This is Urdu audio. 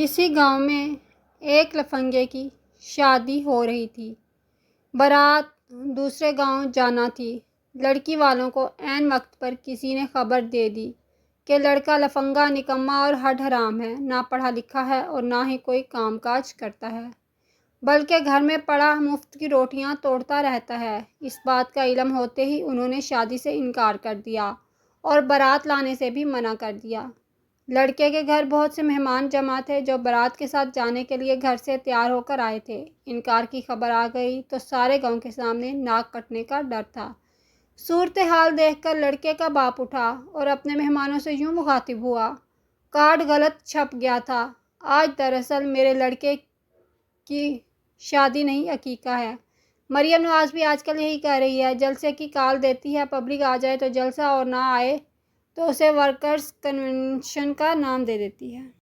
کسی گاؤں میں ایک لفنگے کی شادی ہو رہی تھی۔ بارات دوسرے گاؤں جانا تھی۔ لڑکی والوں کو عین وقت پر کسی نے خبر دے دی کہ لڑکا لفنگا، نکما اور ہڈ حرام ہے، نہ پڑھا لکھا ہے اور نہ ہی کوئی کام کاج کرتا ہے، بلکہ گھر میں پڑا مفت کی روٹیاں توڑتا رہتا ہے۔ اس بات کا علم ہوتے ہی انہوں نے شادی سے انکار کر دیا اور بارات لانے سے بھی منع کر دیا۔ لڑکے کے گھر بہت سے مہمان جمع تھے جو بارات کے ساتھ جانے کے لیے گھر سے تیار ہو کر آئے تھے۔ انکار کی خبر آ گئی تو سارے گاؤں کے سامنے ناک کٹنے کا ڈر تھا۔ صورتحال دیکھ کر لڑکے کا باپ اٹھا اور اپنے مہمانوں سے یوں مخاطب ہوا: کارڈ غلط چھپ گیا تھا، آج دراصل میرے لڑکے کی شادی نہیں، عقیقہ ہے۔ مریم نواز بھی آج کل یہی کہہ رہی ہے، جلسے کی کال دیتی ہے، پبلک آ جائے تو جلسہ اور نہ آئے تو اسے ورکرز کنونشن کا نام دے دیتی ہے۔